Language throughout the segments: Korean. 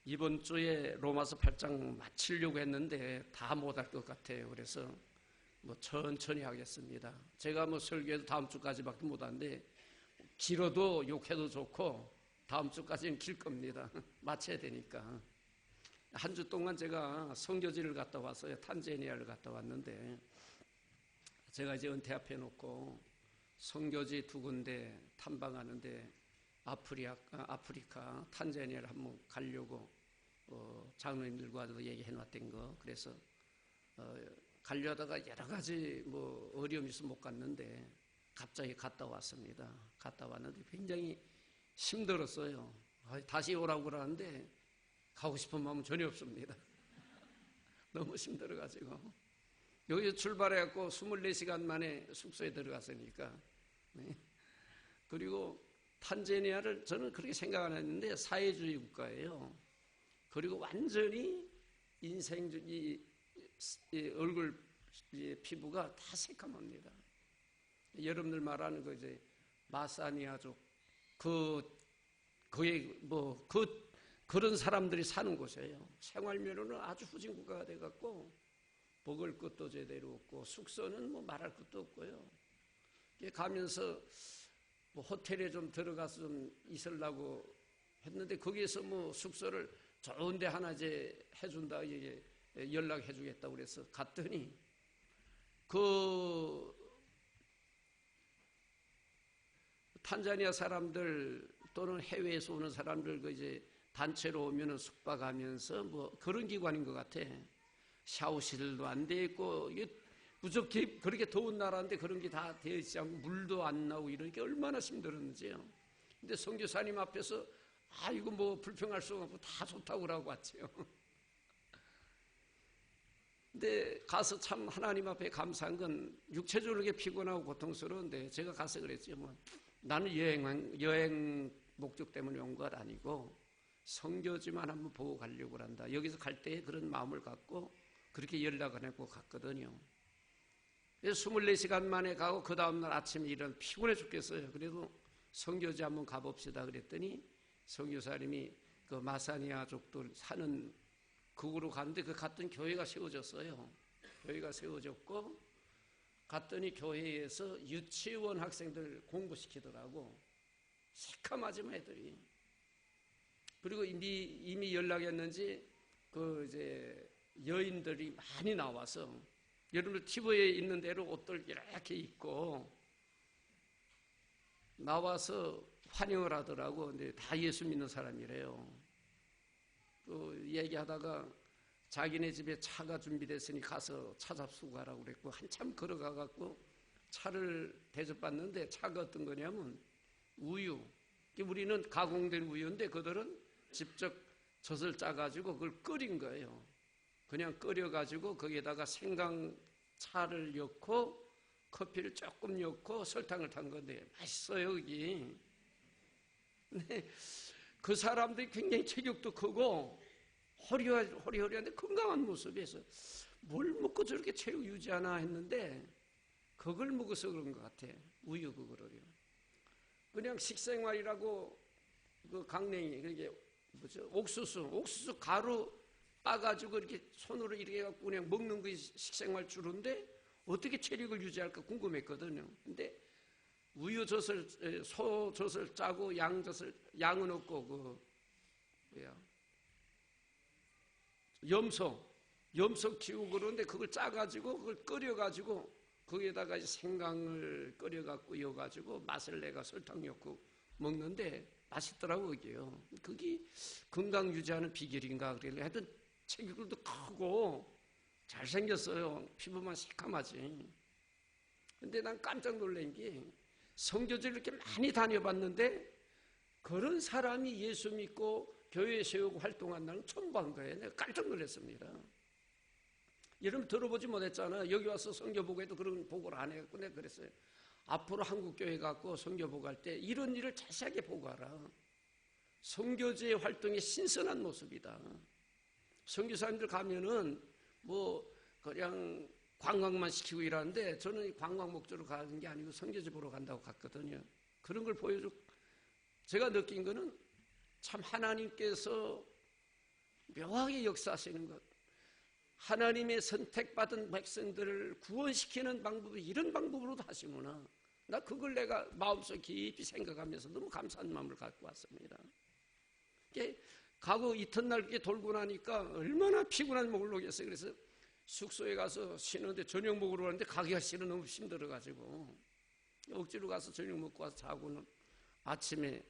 이번 주에 로마서 8장 마치려고 했는데 다 못할 것 같아요. 그래서 천천히 하겠습니다. 제가 설교해도 다음 주까지밖에 못하는데 길어도 욕해도 좋고 다음 주까지는 길 겁니다. 마쳐야 되니까. 한 주 동안 제가 선교지를 갔다 왔어요. 탄자니아를 갔다 왔는데 제가 이제 은퇴 앞에 놓고 선교지 2군데 탐방하는데 아프리카 탄자니아를 한번 가려고 장로님들과도 얘기해 놨던 거. 그래서 가려다가 여러 가지 어려움이 있어서 못 갔는데 갑자기 갔다 왔습니다. 갔다 왔는데 굉장히 힘들었어요. 다시 오라고 그러는데 가고 싶은 마음은 전혀 없습니다. 너무 힘들어가지고 여기서 출발해갖고 24시간 만에 숙소에 들어갔으니까. 네. 그리고 탄자니아를 저는 그렇게 생각 안 했는데 사회주의 국가예요. 그리고 완전히 인생주의 얼굴 피부가 다 새까맣니다. 여러분들 말하는 거 이제 마사니아족 그런 사람들이 사는 곳이에요. 생활면허는 아주 후진 국가가 돼갖고 먹을 것도 제대로 없고 숙소는 말할 것도 없고요. 가면서 호텔에 좀 들어가서 좀 있으려고 했는데 거기에서 숙소를 좋은데 하나 이제 해준다 이게 연락해 주겠다고 그래서 갔더니 탄자니아 사람들 또는 해외에서 오는 사람들 이제 단체로 오면은 숙박하면서 그런 기관인 것 같아. 샤워실도 안 돼 있고 무척 그렇게 더운 나라인데 그런 게 다 되어 있지 않고 물도 안 나오고 이런 게 얼마나 힘들었는지요. 근데 선교사님 앞에서 이거 불평할 수가 없고 다 좋다고 그러고 왔죠. 근데 가서 참 하나님 앞에 감사한 건 육체적으로 피곤하고 고통스러운데 제가 가서 그랬죠. 나는 여행 목적 때문에 온 것 아니고 선교지만 한번 보고 가려고 한다. 여기서 갈 때 그런 마음을 갖고 그렇게 연락을 했고 갔거든요. 그래서 24시간 만에 가고 그 다음날 아침에 피곤해 죽겠어요. 그래도 선교지 한번 가봅시다 그랬더니 선교사님이 그 마사니아족들 사는 그곳으로 갔는데 갔더니 교회가 세워졌어요. 교회가 세워졌고 갔더니 교회에서 유치원 학생들 공부시키더라고. 새까마지만 애들이. 그리고 이미 연락했는지 이제 여인들이 많이 나와서 여러분들 TV에 있는 대로 옷들 이렇게 입고 나와서 환영을 하더라고. 근데 다 예수 믿는 사람이래요. 또 얘기하다가 자기네 집에 차가 준비됐으니 가서 차 잡수고 가라고 그랬고 한참 걸어가갖고 차를 대접받는데 차가 어떤 거냐면 우유. 우리는 가공된 우유인데 그들은 직접 젖을 짜가지고 그걸 끓인 거예요. 그냥 끓여가지고 거기에다가 생강차를 넣고 커피를 조금 넣고 설탕을 탄 건데 맛있어요 여기. 근데 그 사람들이 굉장히 체격도 크고 호리호리한데 건강한 모습에서 뭘 먹고 저렇게 체력 유지하나 했는데 그걸 먹어서 그런 것 같아. 우유 그거를요. 그냥 식생활이라고 강냉이 그게 옥수수 가루 따가지고 이렇게 손으로 이렇게 해갖고 그냥 먹는 게 식생활 주로인데 어떻게 체력을 유지할까 궁금했거든요. 근데 우유젖을 소젖을 짜고 양은 없고 염소 키우고 그러는데 그걸 짜가지고 그걸 끓여가지고 거기에다가 생강을 끓여갖고 이어가지고 맛을 내가 설탕 넣고 먹는데 맛있더라고 그게요. 그게 건강 유지하는 비결인가 그래. 하여튼 체격도 크고 잘생겼어요. 피부만 새까맣지. 근데 난 깜짝 놀란 게 선교지를 이렇게 많이 다녀봤는데 그런 사람이 예수 믿고 교회 세우고 활동한다는 처음 본 거예요. 내가 깜짝 놀랐습니다. 여러분 들어보지 못했잖아. 여기 와서 선교 보고해도 그런 보고를 안 해갖고 내가 그랬어요. 앞으로 한국교회 갖고 선교 보고할 때 이런 일을 자세하게 보고하라. 선교지의 활동이 신선한 모습이다. 선교사님들 가면은 그냥 관광만 시키고 이러는데 저는 관광 목적으로 가는 게 아니고 선교지 보러 간다고 갔거든요. 그런 걸 보여주고 제가 느낀 거는 참 하나님께서 묘하게 역사하시는 것, 하나님의 선택받은 백성들을 구원시키는 방법이 이런 방법으로도 하시구나. 나 그걸 내가 마음속 깊이 생각하면서 너무 감사한 마음을 갖고 왔습니다. 가고 이튿날 그게 돌고 나니까 얼마나 피곤한 목을 놓겠어요. 그래서 숙소에 가서 쉬는데 저녁 먹으러 가는데 가기가 싫어. 너무 힘들어가지고 억지로 가서 저녁 먹고 와서 자고는 아침에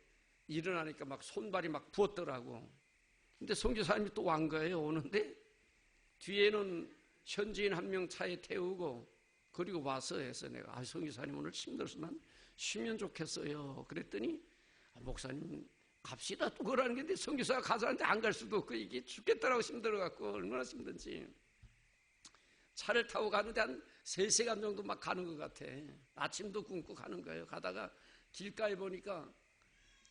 일어나니까 막 손발이 막 부었더라고. 근데 선교사님이 또 온 거예요. 오는데 뒤에는 현지인 한 명 차에 태우고 그리고 와서 해서 내가 선교사님 오늘 힘들어서 난 쉬면 좋겠어요. 그랬더니 목사님 갑시다 또 그러는 게 선교사가 가자는데 안 갈 수도 없고 이게 죽겠더라고. 힘들어갖고 얼마나 힘든지. 차를 타고 가는데 한 3시간 정도 막 가는 것 같아. 아침도 굶고 가는 거예요. 가다가 길가에 보니까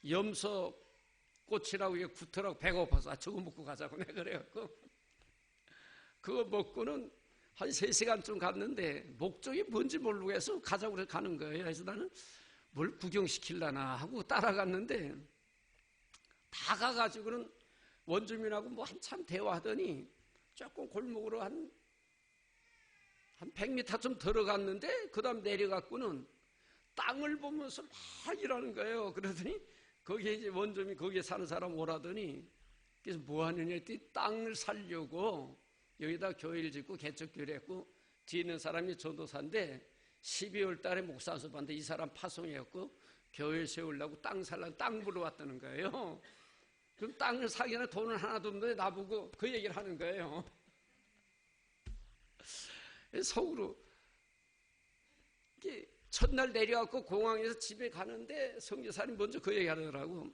염소꽃이라고 이게 구더라고. 배고파서 저거 먹고 가자고 내가 그래갖고 그거 먹고는 한 3시간쯤 갔는데 목적이 뭔지 모르고 해서 가자고 그래서 가는 거예요. 그래서 나는 뭘 구경시키려나 하고 따라갔는데 다 가가지고는 원주민하고 뭐 한참 대화하더니 조금 골목으로 한 100m 좀 들어갔는데 그 다음 내려갔고는 땅을 보면서 막 일하는 거예요. 그러더니 거기에 이제 원주민 거기에 사는 사람 오라더니 그래서 뭐 하느냐 했더니 땅을 살려고 여기다 교회를 짓고 개척교회를 했고 뒤에 있는 사람이 전도사인데 12월 달에 목사 수업하는데 이 사람 파송이었고 교회를 세우려고 땅 살라고 땅 보러 왔다는 거예요. 그럼 땅을 사기에는 돈은 하나도 없는데 나보고 그 얘기를 하는 거예요. 속으로 첫날 내려갖고 공항에서 집에 가는데 선교사님 먼저 그 얘기 하더라고.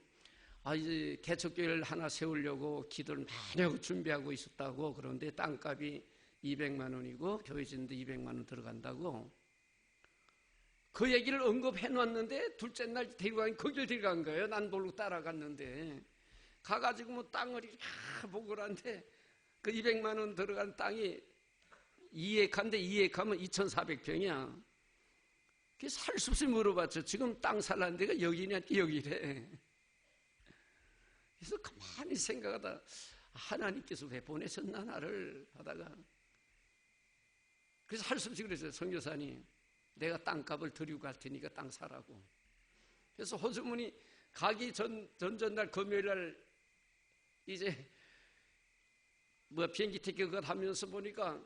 이제 개척교회를 하나 세우려고 기도를 많이 하고 준비하고 있었다고. 그런데 땅값이 200만 원이고 교회 짓는데 200만 원 들어간다고. 그 얘기를 언급해 놨는데 둘째 날 데리고 거길 데려간 거예요. 난 모르고 따라갔는데 가가지고 뭐 땅을 보고 그러는데 그 200만 원 들어간 땅이 2헥타인데 2헥타면 2,400평이야. 그래서 살 수 없이 물어봤죠. 지금 땅 살라는 데가 여기냐 여기래. 그래서 가만히 생각하다 하나님께서 왜 보내셨나 나를 하다가 그래서 할 수 없이 그랬어요. 선교사님 내가 땅값을 드리고 갈 테니까 땅 사라고. 그래서 호주머니 가기 전날 금요일날 이제 뭐 비행기 티켓 그거 하면서 보니까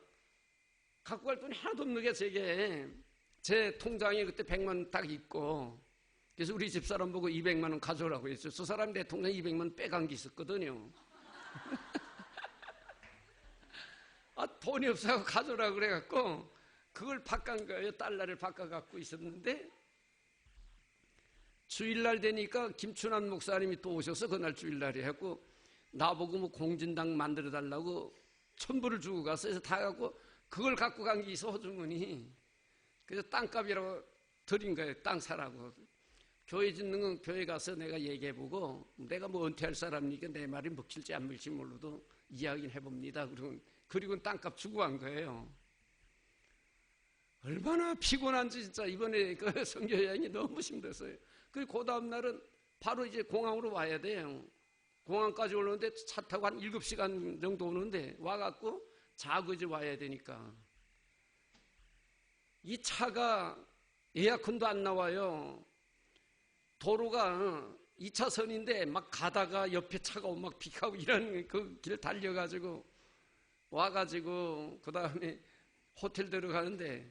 갖고 갈 돈이 하나도 없는 게 제 통장에 그때 100만 원 딱 있고 그래서 우리 집사람 보고 200만 원 가져오라고 했어요. 저 사람이 내 통장에 200만 원 빼간 게 있었거든요. 돈이 없어서 가져오라고 그래갖고 그걸 바꾼 거예요. 달러를 바꿔갖고 있었는데 주일날 되니까 김춘환 목사님이 또 오셔서 그날 주일날에 했고 나보고 뭐 공진당 만들어달라고 1,000불을 주고 가서 해서 다 갖고 그걸 갖고 간 게 있어 호주머니. 그래서 땅값이라고 드린 거예요. 땅 사라고. 교회 짓는 건 교회 가서 내가 얘기해보고 내가 뭐 은퇴할 사람이니까 내 말이 먹힐지 안 먹힐지 몰라도 이야기를 해봅니다. 그리고 땅값 주고 간 거예요. 얼마나 피곤한지 진짜 이번에 그 선교 여행이 너무 힘들었어요. 그리고 그 다음 날은 바로 이제 공항으로 와야 돼요. 공항까지 오는데 차 타고 한 7시간 정도 오는데 와갖고 자고 이제 와야 되니까 이 차가 에어컨도 안 나와요. 도로가 2차선인데 막 가다가 옆에 차가 오면 막 픽하고 이런 그 길 달려가지고 와가지고 그 다음에 호텔 들어가는데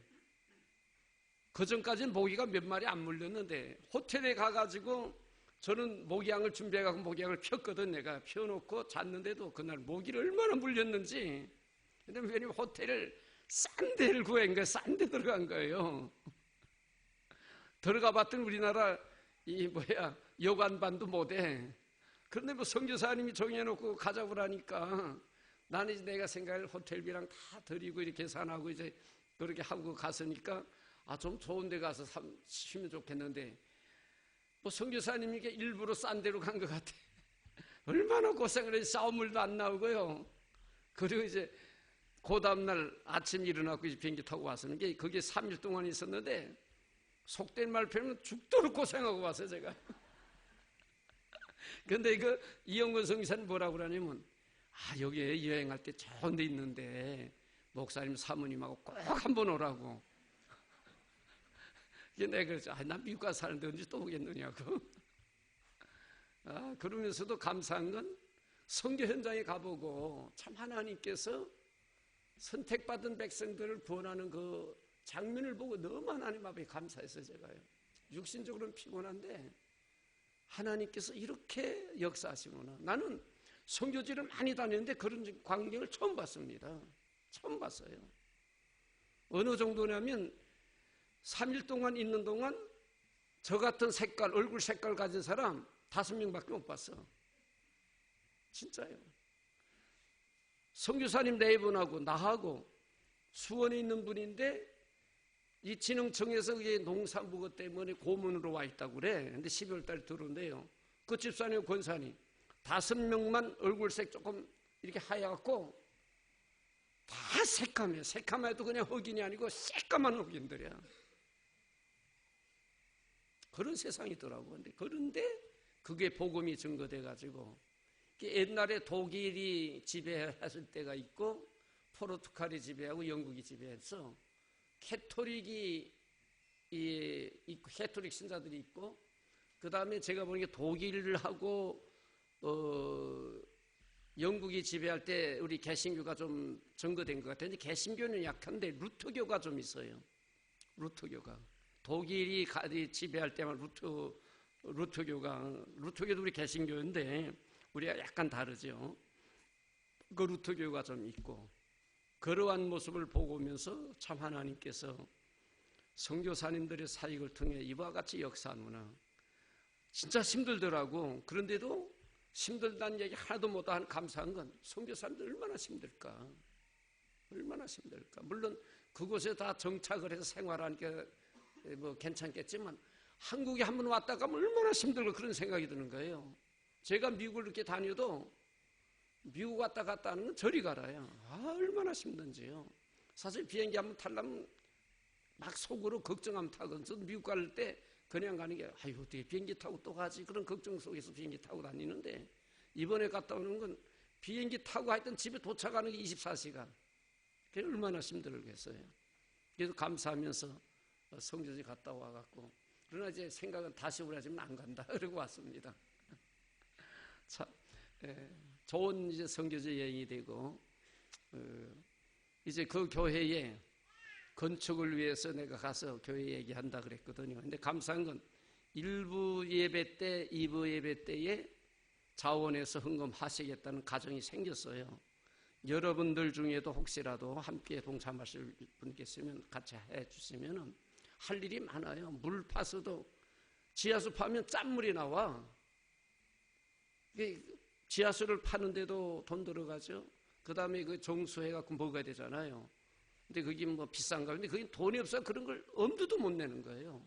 그 전까지는 모기가 몇 마리 안 물렸는데 호텔에 가가지고 저는 모기향을 준비해가지고 모기향을 폈거든. 내가 펴놓고 잤는데도 그날 모기를 얼마나 물렸는지. 근데 왜냐면 호텔을 싼 데를 구한 거예요. 싼 데 들어간 거예요. 들어가 봤더니 우리나라 여관반도 못해. 그런데 뭐 선교사님이 정해놓고 가자고 그러니까 나는 이제 내가 생각할 호텔비랑 다 드리고 이렇게 계산하고 이제 그렇게 하고 갔으니까 좀 좋은 데 가서 쉬면 좋겠는데 뭐 선교사님이 일부러 싼 데로 간 것 같아. 얼마나 고생을 해서 싸움물도 안 나오고요. 그리고 이제 그 다음날 아침 일어나고 이제 비행기 타고 왔었는 게 그게 3일 동안 있었는데 속된 말 표현은 죽도록 고생하고 왔어요 제가. 근데 이영건 선교사님 뭐라고 그러냐면 여기에 여행할 때 좋은 데 있는데 목사님 사모님하고 꼭 한번 오라고. 내가 그랬죠. 난 미국 가서 사는데 언제 또 오겠느냐고. 그러면서도 감사한 건 선교 현장에 가보고 참 하나님께서 선택받은 백성들을 구원하는 그 장면을 보고 너무 하나님 앞에 감사했어요. 제가요. 육신적으로는 피곤한데 하나님께서 이렇게 역사하시구나. 나는 선교지를 많이 다녔는데 그런 광경을 처음 봤습니다. 처음 봤어요. 어느 정도냐면 3일 동안 있는 동안 저 같은 색깔, 얼굴 색깔 가진 사람 5명밖에 못 봤어. 진짜요. 선교사님 4분하고 나하고 수원에 있는 분인데 이 진흥청에서 농산부고 때문에 고문으로 와 있다고 그래. 근데 12월 달에 들어온대요. 그 집사님 권사님 5명만 얼굴색 조금 이렇게 하얗고 다 새까매. 새까매도 그냥 흑인이 아니고 새까만 흑인들이야. 그런 세상이더라고. 그런데 그게 복음이 증거돼가지고 옛날에 독일이 지배했을 때가 있고 포르투갈이 지배하고 영국이 지배했어. 캐토릭이 있고 캐토릭 신자들이 있고 그 다음에 제가 보니까 독일하고 영국이 지배할 때 우리 개신교가 좀 증거된 것 같아요. 개신교는 약한데 루터교가 좀 있어요. 루터교가 독일이 지배할 때만 루터교도 우리 개신교인데 우리가 약간 다르죠. 그 루터교가 좀 있고 그러한 모습을 보고 오면서 참 하나님께서 선교사님들의 사역을 통해 이와 같이 역사하는구나. 진짜 힘들더라고. 그런데도 힘들다는 얘기 하나도 못한 감사한 건 선교사님들 얼마나 힘들까. 얼마나 힘들까. 물론 그곳에 다 정착을 해서 생활하니까 뭐 괜찮겠지만 한국에 한번 왔다 가면 얼마나 힘들고 그런 생각이 드는 거예요. 제가 미국을 이렇게 다녀도 미국 왔다 갔다 하는 건 저리 가라요. 얼마나 힘든지요. 사실 비행기 한번 타려면 막 속으로 걱정하면 타거든요. 저도 미국 갈 때 그냥 가는 게 어떻게 비행기 타고 또 가지 그런 걱정 속에서 비행기 타고 다니는데 이번에 갔다 오는 건 비행기 타고 하여튼 집에 도착하는 게 24시간. 그게 얼마나 힘들겠어요. 그래서 감사하면서 성교지 갔다 와갖고 그러나 이제 생각은 다시 오라지면 안 간다 그러고 왔습니다. 참 좋은 이제 선교지 여행이 되고 이제 그 교회에 건축을 위해서 내가 가서 교회 얘기한다 그랬거든요. 근데 감사한 건 1부 예배 때, 2부 예배 때에 자원해서 헌금하시겠다는 가정이 생겼어요. 여러분들 중에도 혹시라도 함께 동참하실 분 계시면 같이 해주시면 할 일이 많아요. 물 파서도 지하수 파면 짠물이 나와. 지하수를 파는데도 돈 들어가죠. 그 다음에 그 정수해갖고 먹어야 되잖아요. 근데 그게 뭐 비싼가. 근데 그게 돈이 없어 그런 걸 엄두도 못 내는 거예요.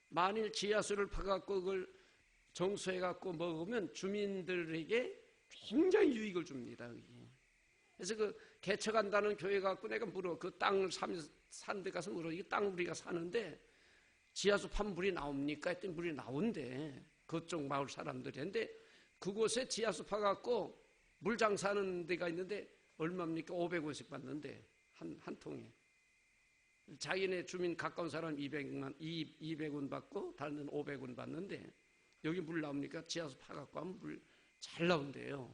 만일 지하수를 파갖고 그걸 정수해갖고 먹으면 주민들에게 굉장히 유익을 줍니다. 그게. 그래서 그 개척한다는 교회 갖고 내가 물어. 그 땅을 산 데 가서 물어. 이 땅 우리가 사는데 지하수 파면 물이 나옵니까? 했더니 물이 나온대. 그쪽 마을 사람들이. 근데 그곳에 지하수 파갖고 물 장사하는 데가 있는데 얼마입니까? 500원씩 받는데 한 통에. 자기네 주민 가까운 사람 200원 받고 다른 데는 500원 받는데 여기 물 나옵니까? 지하수 파갖고 하면 물 잘 나온대요.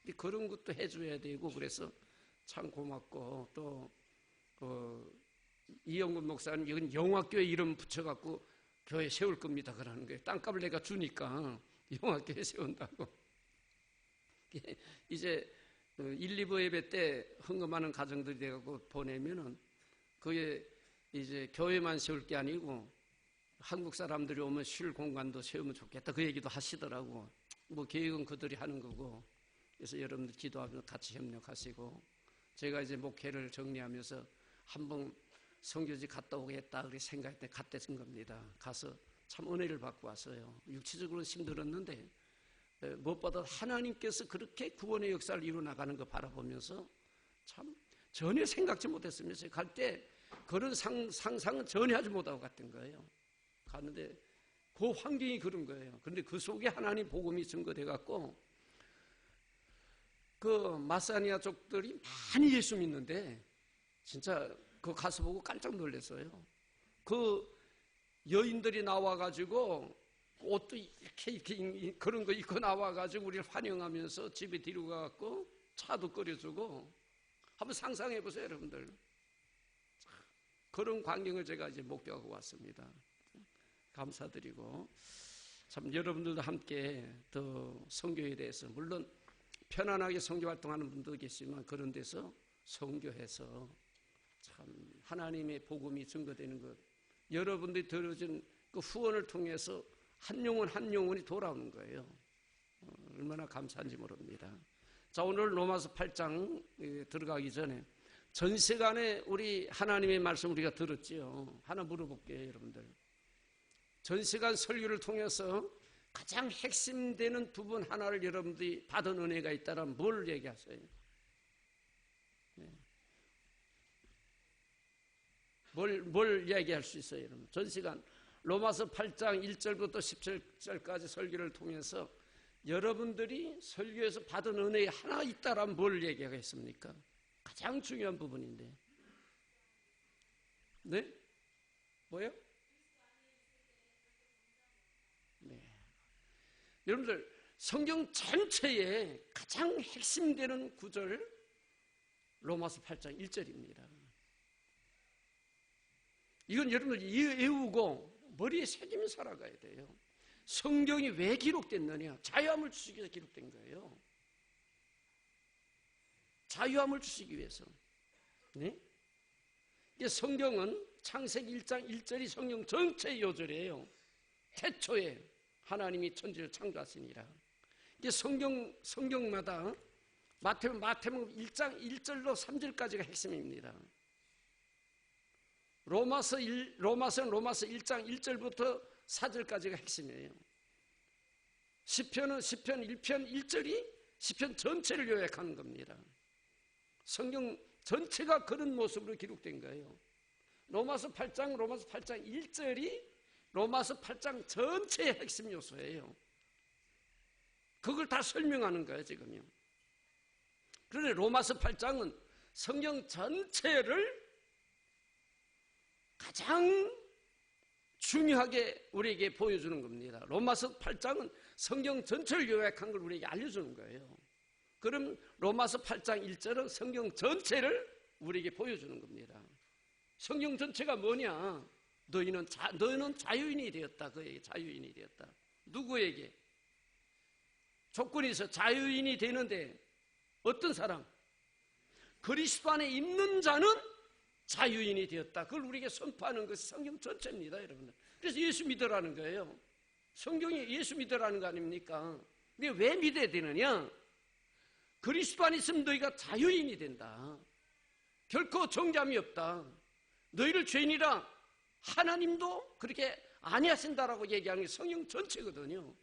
근데 그런 것도 해줘야 되고 그래서 참 고맙고 또 이영근 목사님 이건 영화교회 이름 붙여갖고 교회 세울 겁니다 그러는 거예요. 땅값을 내가 주니까 영화교회 세운다고. 이제 1, 2부 예배 때 헌금하는 가정들이 돼갖고 보내면은 그게 이제 교회만 세울 게 아니고 한국 사람들이 오면 쉴 공간도 세우면 좋겠다 그 얘기도 하시더라고. 뭐 계획은 그들이 하는 거고. 그래서 여러분들 기도하면서 같이 협력하시고 제가 이제 목회를 정리하면서 한번 선교지 갔다 오겠다 그렇게 생각했더니 갔다 온 겁니다. 가서 참 은혜를 받고 왔어요. 육체적으로는 힘들었는데 무엇보다 하나님께서 그렇게 구원의 역사를 이루어 나가는 거 바라보면서 참 전혀 생각지 못했으면서 갈 때 그런 상상은 전혀 하지 못하고 갔던 거예요. 갔는데 그 환경이 그런 거예요. 그런데 그 속에 하나님 복음이 증거돼 갖고 그 마사니아족들이 많이 예수 믿는데 진짜 그 가서 보고 깜짝 놀랐어요. 그 여인들이 나와가지고 옷도 이렇게 그런 거 입고 나와가지고 우리를 환영하면서 집에 데리고 가갖고 차도 끓여주고, 한번 상상해 보세요, 여러분들. 그런 광경을 제가 이제 목격하고 왔습니다. 감사드리고, 참 여러분들도 함께 더 선교에 대해서, 물론 편안하게 선교 활동하는 분도 계시지만 그런 데서 선교해서 참 하나님의 복음이 증거되는 것, 여러분들이 들어준 그 후원을 통해서 한 영혼 한 영혼이 돌아오는 거예요. 얼마나 감사한지 모릅니다. 자, 오늘 로마서 8장 들어가기 전에 전 시간에 우리 하나님의 말씀 우리가 들었지요. 하나 물어볼게요, 여러분들. 전 시간 설교를 통해서 가장 핵심되는 부분 하나를 여러분들이 받은 은혜가 있다면 뭘 얘기하세요? 뭘 얘기할 수 있어요, 여러분? 전 시간 로마서 8장 1절부터 17절까지 설교를 통해서 여러분들이 설교에서 받은 은혜가 하나 있다면 뭘 얘기하겠습니까? 가장 중요한 부분인데. 네? 뭐요? 네. 여러분들, 성경 전체에 가장 핵심되는 구절 로마서 8장 1절입니다. 이건 여러분들 외우고 머리에 새기며 살아가야 돼요. 성경이 왜 기록됐느냐? 자유함을 주시기 위해서 기록된 거예요. 자유함을 주시기 위해서. 네? 성경은 창세기 1장 1절이 성경 전체의 요절이에요. 태초에 하나님이 천지를 창조하시니라. 이게 성경마다 마태복음 1장 1절로 3절까지가 핵심입니다. 로마서는 로마서 1장 1절부터 4절까지가 핵심이에요. 시편은 시편 1편 1절이 시편 전체를 요약하는 겁니다. 성경 전체가 그런 모습으로 기록된 거예요. 로마서 8장 1절이 로마서 8장 전체의 핵심 요소예요. 그걸 다 설명하는 거예요, 지금요. 그런데 로마서 8장은 성경 전체를 가장 중요하게 우리에게 보여주는 겁니다. 로마서 8장은 성경 전체를 요약한 걸 우리에게 알려주는 거예요. 그럼 로마서 8장 1절은 성경 전체를 우리에게 보여주는 겁니다. 성경 전체가 뭐냐? 너희는 자유인이 되었다. 그에게 자유인이 되었다. 누구에게? 조건이 있어. 자유인이 되는데 어떤 사람? 그리스도 안에 있는 자는 자유인이 되었다. 그걸 우리에게 선포하는 것이 성경 전체입니다, 여러분들. 그래서 예수 믿으라는 거예요. 성경이 예수 믿으라는 거 아닙니까? 근데 왜 믿어야 되느냐? 그리스도 안에 있으면 너희가 자유인이 된다. 결코 정죄함이 없다. 너희를 죄인이라 하나님도 그렇게 아니하신다라고 얘기하는 게 성경 전체거든요.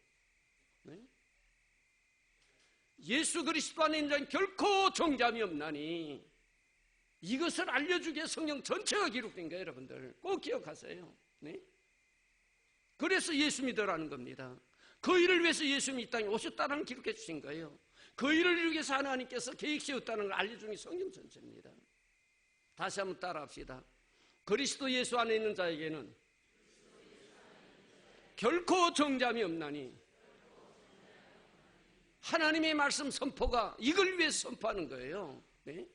네? 예수 그리스도 안에 있는 자는 결코 정죄함이 없나니, 이것을 알려주기 위해 성경 전체가 기록된 거예요, 여러분들. 꼭 기억하세요. 네? 그래서 예수 믿으라는 겁니다. 그 일을 위해서 예수님이 이 땅에 오셨다는 기록해 주신 거예요. 그 일을 이루기 위해서 하나님께서 계획 세웠다는 걸 알려주는 게 성경 전체입니다. 다시 한번 따라합시다. 그리스도 예수 안에 있는 자에게는 결코 정죄함이 없나니, 하나님의 말씀 선포가 이걸 위해서 선포하는 거예요. 네?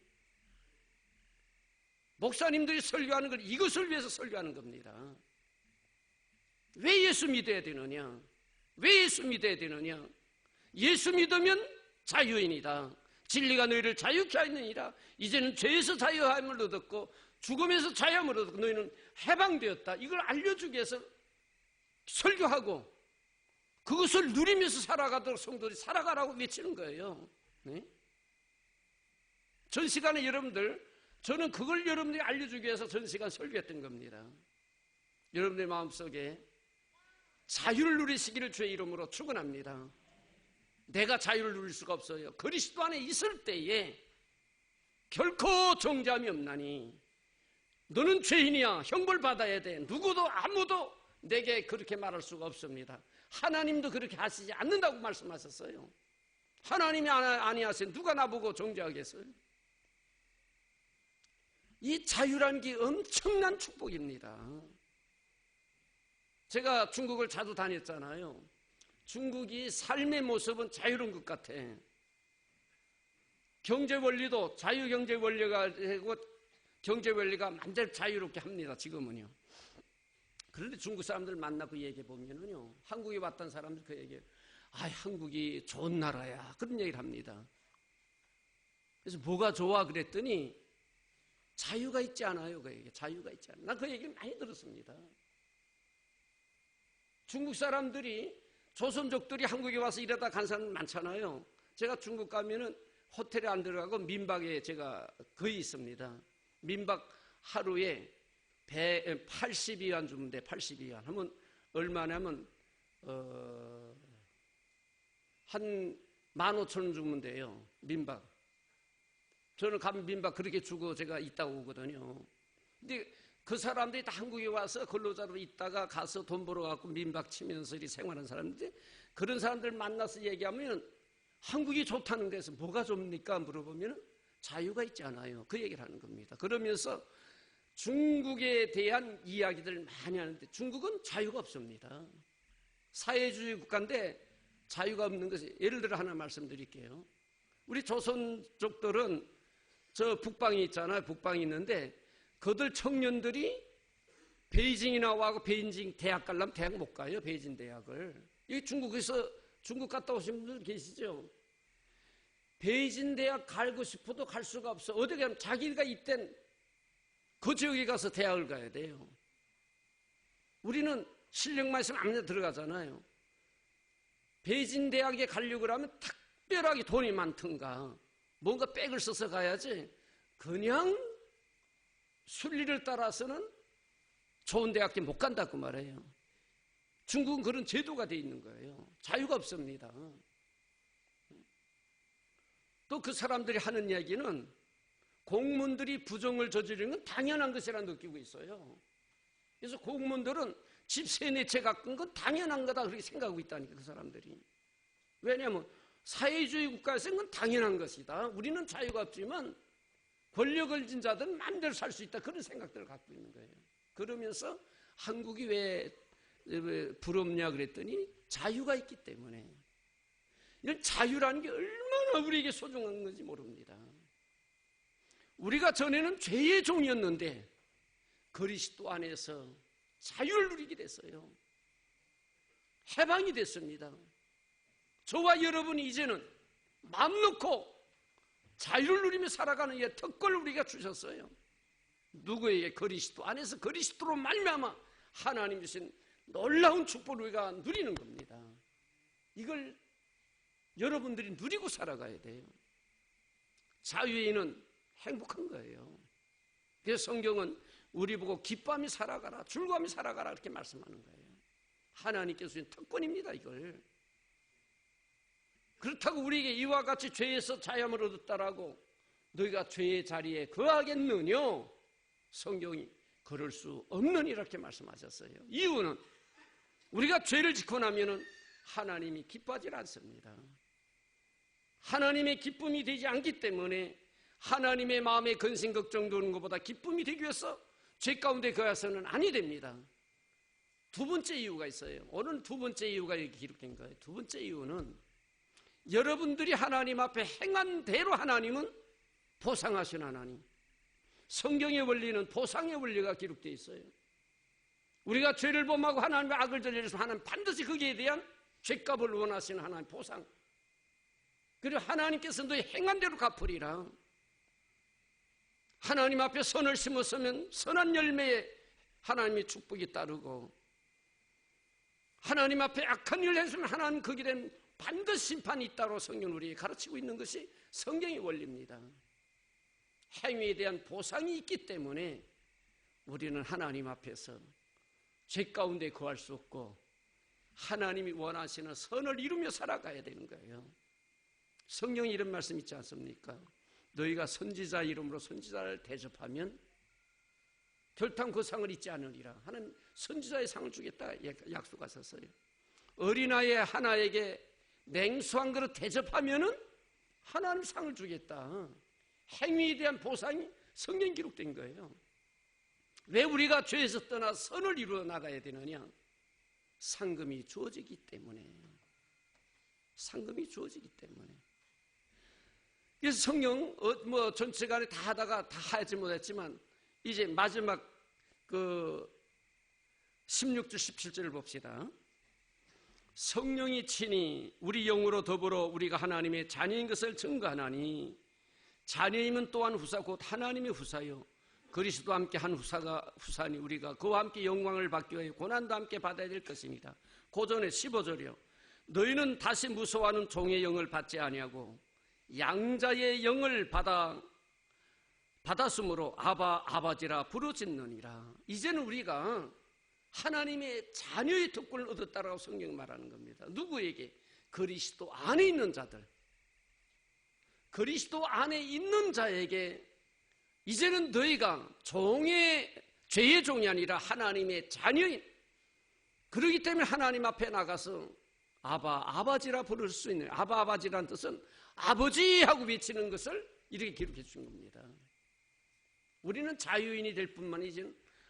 목사님들이 설교하는 걸 이것을 위해서 설교하는 겁니다. 왜 예수 믿어야 되느냐? 왜 예수 믿어야 되느냐? 예수 믿으면 자유인이다. 진리가 너희를 자유케 하느니라. 이제는 죄에서 자유함을 얻었고 죽음에서 자유함을 얻었고 너희는 해방되었다. 이걸 알려주기 위해서 설교하고 그것을 누리면서 살아가도록 성도들이 살아가라고 외치는 거예요. 네? 전 시간에 여러분들, 저는 그걸 여러분들이 알려주기 위해서 전 시간 설교했던 겁니다. 여러분들 마음속에 자유를 누리시기를 주의 이름으로 축원합니다. 내가 자유를 누릴 수가 없어요. 그리스도 안에 있을 때에 결코 정죄함이 없나니, 너는 죄인이야. 형벌 받아야 돼. 누구도 아무도 내게 그렇게 말할 수가 없습니다. 하나님도 그렇게 하시지 않는다고 말씀하셨어요. 하나님이 아니하세요. 누가 나보고 정죄하겠어요? 이 자유라는 게 엄청난 축복입니다. 제가 중국을 자주 다녔잖아요. 중국이 삶의 모습은 자유로운 것 같아. 경제 원리도 자유경제 원리가 되고 경제 원리가 완전히 자유롭게 합니다. 지금은요. 그런데 중국 사람들 만나고 얘기해 보면은요, 한국에 왔던 사람들 그 얘기해요. 한국이 좋은 나라야. 그런 얘기를 합니다. 그래서 뭐가 좋아 그랬더니 자유가 있지 않아요. 그 얘기. 자유가 있지 않아요. 난 그 얘기를 많이 들었습니다. 중국 사람들이, 조선족들이 한국에 와서 일하다 간 사람 많잖아요. 제가 중국 가면은 호텔에 안 들어가고 민박에 제가 거의 있습니다. 민박 하루에 80위안 주면 돼. 80위안 하면 얼마냐면 한 15,000원 주면 돼요. 민박. 저는 가면 민박 그렇게 주고 제가 있다가 오거든요. 근데 그 사람들이 다 한국에 와서 근로자로 있다가 가서 돈 벌어갖고 민박 치면서 이렇게 생활하는 사람인데, 그런 사람들 만나서 얘기하면 한국이 좋다는 데서 뭐가 좋습니까? 물어보면 자유가 있지 않아요. 그 얘기를 하는 겁니다. 그러면서 중국에 대한 이야기들을 많이 하는데 중국은 자유가 없습니다. 사회주의 국가인데 자유가 없는 것이, 예를 들어 하나 말씀드릴게요. 우리 조선족들은 저 북방이 있잖아요. 북방이 있는데 그들 청년들이 베이징이나 와고 베이징 대학 가려면 대학 못 가요. 베이징 대학을. 여기 중국에서 중국 갔다 오신 분들 계시죠? 베이징 대학 가고 싶어도 갈 수가 없어. 어디 가면 자기가 있던 그 지역에 가서 대학을 가야 돼요. 우리는 실력만 있으면 아무나 들어가잖아요. 베이징 대학에 가려고 하면 특별하게 돈이 많든가 뭔가 백을 써서 가야지, 그냥 순리를 따라서는 좋은 대학에 못 간다고 말해요. 중국은 그런 제도가 돼 있는 거예요. 자유가 없습니다. 또 그 사람들이 하는 이야기는 공무원들이 부정을 저지르는 건 당연한 것이라 느끼고 있어요. 그래서 공무원들은 집 3-4채 갖은 건 당연한 거다 그렇게 생각하고 있다니까, 그 사람들이. 왜냐하면 사회주의 국가에서는 건 당연한 것이다. 우리는 자유가 없지만 권력을 진 자들은 마음대로 살 수 있다. 그런 생각들을 갖고 있는 거예요. 그러면서 한국이 왜 부럽냐 그랬더니 자유가 있기 때문에. 이런 자유라는 게 얼마나 우리에게 소중한 건지 모릅니다. 우리가 전에는 죄의 종이었는데 그리스도 안에서 자유를 누리게 됐어요. 해방이 됐습니다. 저와 여러분이 이제는 마음 놓고 자유를 누리며 살아가는 이 특권을 우리가 주셨어요. 누구에게? 그리스도 안에서 그리스도로 말미암아 하나님 주신 놀라운 축복을 우리가 누리는 겁니다. 이걸 여러분들이 누리고 살아가야 돼요. 자유에는 행복한 거예요. 그래서 성경은 우리 보고 기뻐하며 살아가라, 즐거워하며 살아가라 이렇게 말씀하는 거예요. 하나님께서 주신 특권입니다, 이걸. 그렇다고 우리에게 이와 같이 죄에서 자유함을 얻었다라고 너희가 죄의 자리에 거하겠느냐? 성경이 그럴 수 없는 이렇게 말씀하셨어요. 이유는 우리가 죄를 짓고 나면은 하나님이 기뻐하지 않습니다. 하나님의 기쁨이 되지 않기 때문에 하나님의 마음에 근심 걱정 두는 것보다 기쁨이 되기 위해서 죄 가운데 거해서는 아니 됩니다. 두 번째 이유가 있어요. 오늘 두 번째 이유가 이렇게 기록된 거예요. 두 번째 이유는 여러분들이 하나님 앞에 행한 대로 하나님은 보상하신 하나님. 성경의 원리는 보상의 원리가 기록되어 있어요. 우리가 죄를 범하고 하나님의 악을 저질러서 하나님 반드시 거기에 대한 죄값을 원하시는 하나님 보상. 그리고 하나님께서 너희 행한 대로 갚으리라. 하나님 앞에 선을 심었으면 선한 열매에 하나님의 축복이 따르고, 하나님 앞에 악한 일을 했으면 하나님 거기에 대한 반드시 심판이 있다고 성경은 우리에게 가르치고 있는 것이 성경의 원리입니다. 행위에 대한 보상이 있기 때문에 우리는 하나님 앞에서 죄 가운데 거할 수 없고 하나님이 원하시는 선을 이루며 살아가야 되는 거예요. 성경에 이런 말씀 있지 않습니까? 너희가 선지자 이름으로 선지자를 대접하면 결탄 그 상을 잊지 않으리라 하는 선지자의 상을 주겠다 약속하셨어요. 어린아이 하나에게 냉수 한 그릇 대접하면은 하나님 상을 주겠다. 행위에 대한 보상이 성경 기록된 거예요. 왜 우리가 죄에서 떠나 선을 이루어 나가야 되느냐? 상금이 주어지기 때문에. 상금이 주어지기 때문에. 그래서 성경 전체간에 다 하다가 다 하지 못했지만 이제 마지막 16절 17절을 봅시다. 성령이 친히 우리 영으로 더불어 우리가 하나님의 자녀인 것을 증거하나니 자녀임은 또한 후사 곧 하나님의 후사요 그리스도와 함께 한 후사니 우리가 그와 함께 영광을 받기 위해 고난도 함께 받아야 될 것입니다. 고전의 15절이요 너희는 다시 무서워하는 종의 영을 받지 아니하고 양자의 영을 받았으므로 아바 아버지라 부르짖느니라. 이제는 우리가 하나님의 자녀의 특권을 얻었다라고 성경 말하는 겁니다. 누구에게? 그리스도 안에 있는 자들. 그리스도 안에 있는 자에게 이제는 너희가 죄의 종이 아니라 하나님의 자녀인, 그렇기 때문에 하나님 앞에 나가서 아바 아버지라 부를 수 있는, 아바 아버지라는 뜻은 아버지 하고 외치는 것을 이렇게 기록해 준 겁니다. 우리는 자유인이 될 뿐만 아니라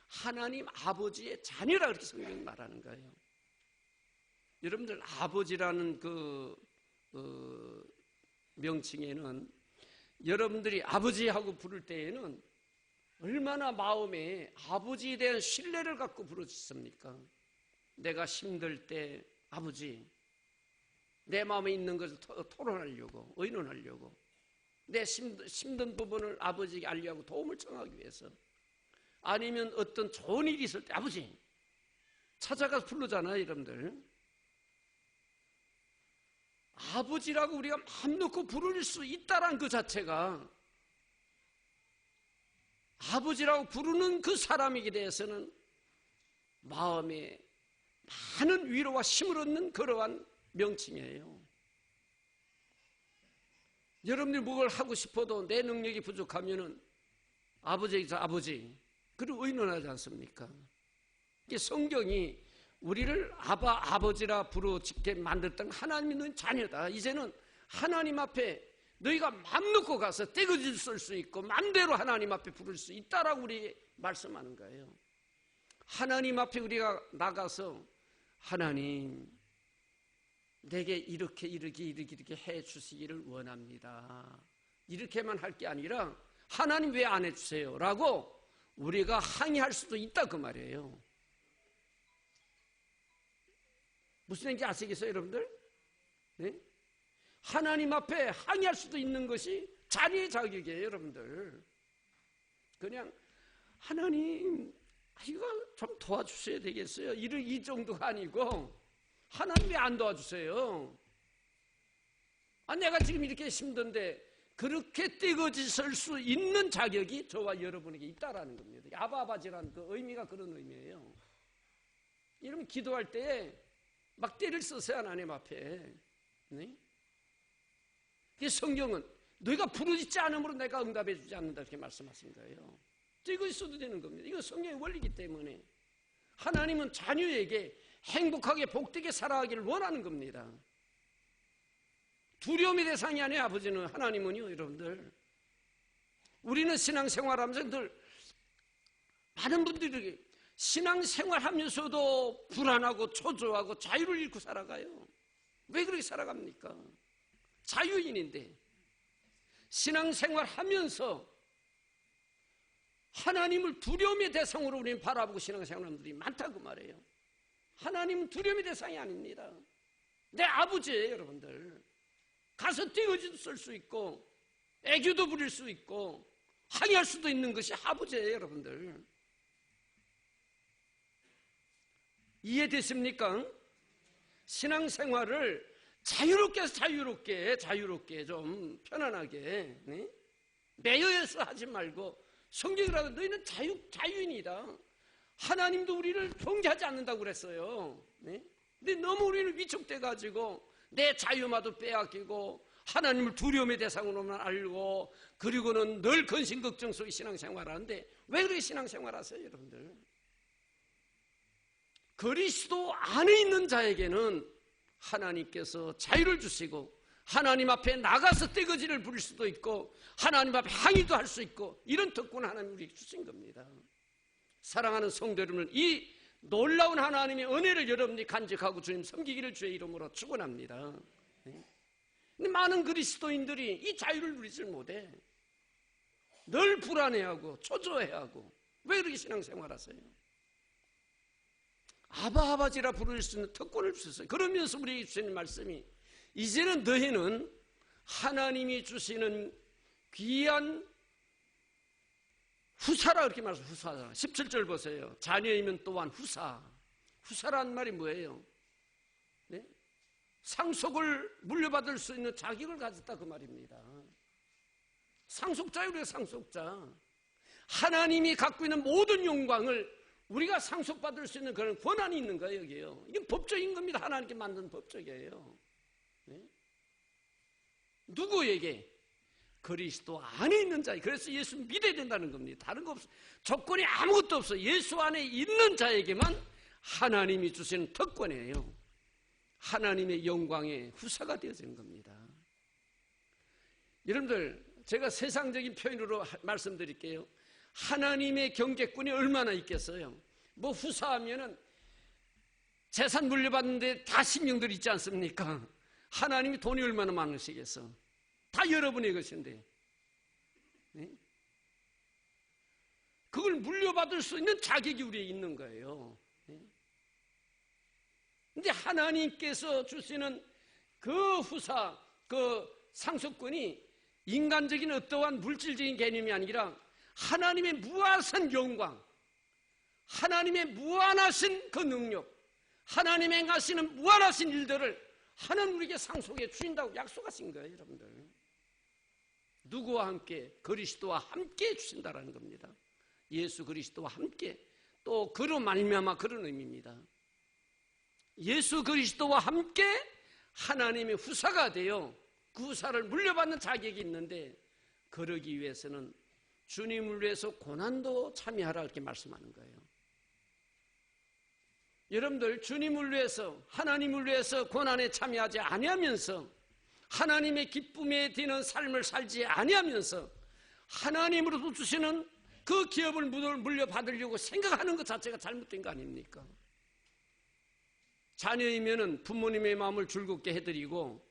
하나님 아버지의 자녀라 그렇게 성경이 말하는 거예요. 여러분들 아버지라는 명칭에는 여러분들이 아버지하고 부를 때에는 얼마나 마음에 아버지에 대한 신뢰를 갖고 부르셨습니까? 내가 힘들 때 아버지, 내 마음에 있는 것을 토론하려고, 의논하려고, 내 힘든 부분을 아버지에게 알려고 도움을 청하기 위해서, 아니면 어떤 좋은 일이 있을 때 아버지 찾아가서 부르잖아요. 여러분들 아버지라고 우리가 마음 놓고 부를 수 있다는 그 자체가, 아버지라고 부르는 그 사람에게 대해서는 마음에 많은 위로와 힘을 얻는 그러한 명칭이에요. 여러분들이 뭘 하고 싶어도 내 능력이 부족하면은 아버지에게서 아버지 그리고 의논하지 않습니까? 이게 성경이 우리를 아바 아버지라 부르짖게 만들었던 하나님이 너희 자녀다. 이제는 하나님 앞에 너희가 맘 놓고 가서 떼거질 쓸 수 있고 맘대로 하나님 앞에 부를 수 있다라고 우리 말씀하는 거예요. 하나님 앞에 우리가 나가서 하나님 내게 이렇게 해 주시기를 원합니다. 이렇게만 할 게 아니라 하나님 왜 안 해주세요? 라고 우리가 항의할 수도 있다 그 말이에요. 무슨 얘기인지 아시겠어요 여러분들? 네? 하나님 앞에 항의할 수도 있는 것이 자리의 자격이에요 여러분들. 그냥 하나님 이거 좀 도와주셔야 되겠어요. 이 정도가 아니고 하나님 왜 안 도와주세요? 내가 지금 이렇게 힘든데 그렇게 떼거짓을 수 있는 자격이 저와 여러분에게 있다라는 겁니다. 아바아바지라는 그 의미가 그런 의미예요. 이러면 기도할 때 막 때를 쓰세요 하나님 앞에. 네? 성경은 너희가 부르짖지 않으므로 내가 응답해 주지 않는다 이렇게 말씀하신 거예요. 이거 있어도 되는 겁니다. 이거 성경의 원리이기 때문에 하나님은 자녀에게 행복하게 복되게 살아가기를 원하는 겁니다. 두려움의 대상이 아니에요. 아버지는, 하나님은요. 여러분들 우리는 신앙생활하면서 늘 많은 분들이 신앙생활하면서도 불안하고 초조하고 자유를 잃고 살아가요. 왜 그렇게 살아갑니까? 자유인인데 신앙생활하면서 하나님을 두려움의 대상으로 우리는 바라보고 신앙생활하는 분들이 많다고 말해요. 하나님은 두려움의 대상이 아닙니다. 내 아버지예요 여러분들. 가서 떼거지도 쓸 수 있고 애교도 부릴 수 있고 항의할 수도 있는 것이 아버지예요 여러분들. 이해되십니까? 신앙생활을 자유롭게 좀 편안하게, 네? 매여서 하지 말고 성경이라도 너희는 자유인이다. 하나님도 우리를 경계하지 않는다고 그랬어요. 네? 근데 너무 우리는 위축돼가지고 내 자유마도 빼앗기고 하나님을 두려움의 대상으로만 알고 그리고는 늘 근심 걱정 속에 신앙생활하는데 왜 그렇게 신앙생활하세요 여러분들? 그리스도 안에 있는 자에게는 하나님께서 자유를 주시고 하나님 앞에 나가서 떼거지를 부릴 수도 있고 하나님 앞에 항의도 할 수 있고 이런 특권을 하나님 우리에게 주신 겁니다. 사랑하는 성도 여러분, 이 놀라운 하나님의 은혜를 여러분이 간직하고 주님 섬기기를 주의 이름으로 축원합니다. 근데 많은 그리스도인들이 이 자유를 누리지 못해. 늘 불안해하고 초조해하고. 왜 그렇게 신앙생활하세요? 아바 아버지라 부를 수 있는 특권을 주셨어요. 그러면서 우리에게 주시는 말씀이 이제는 너희는 하나님이 주시는 귀한 후사라 그렇게 말해서 후사라. 17절 보세요. 자녀이면 또한 후사. 후사라는 말이 뭐예요? 네? 상속을 물려받을 수 있는 자격을 가졌다 그 말입니다. 상속자예요. 우리가 상속자. 하나님이 갖고 있는 모든 영광을 우리가 상속받을 수 있는 그런 권한이 있는 거예요. 여기요. 이게 법적인 겁니다. 하나님께 만든 법적이에요. 네? 누구에게? 그리스도 안에 있는 자에. 그래서 예수 믿어야 된다는 겁니다. 다른 거 없어요. 조건이 아무것도 없어요. 예수 안에 있는 자에게만 하나님이 주시는 특권이에요. 하나님의 영광의 후사가 되어진 겁니다. 여러분들, 제가 세상적인 표현으로 말씀드릴게요. 하나님의 경제권이 얼마나 있겠어요? 뭐 후사하면은 재산 물려받는데 다 신령들 있지 않습니까? 하나님이 돈이 얼마나 많으시겠어? 다 여러분의 것인데. 네? 그걸 물려받을 수 있는 자격이 우리에 있는 거예요. 네? 근데 하나님께서 주시는 그 후사, 그 상속권이 인간적인 어떠한 물질적인 개념이 아니라 하나님의 무한한 영광, 하나님의 무한하신 그 능력, 하나님의 행하시는 무한하신 일들을 하나님 우리에게 상속해 주신다고 약속하신 거예요. 여러분들, 누구와 함께? 그리스도와 함께 주신다라는 겁니다. 예수 그리스도와 함께, 또 그로 말미암아 그런 의미입니다. 예수 그리스도와 함께 하나님의 후사가 되어 그 후사를 물려받는 자격이 있는데, 그러기 위해서는 주님을 위해서 고난도 참여하라 이렇게 말씀하는 거예요. 여러분들, 주님을 위해서, 하나님을 위해서 고난에 참여하지 아니하면서 하나님의 기쁨에 드는 삶을 살지 아니하면서 하나님으로부터 주시는 그 기업을 물려받으려고 생각하는 것 자체가 잘못된 거 아닙니까? 자녀이면은 부모님의 마음을 즐겁게 해드리고,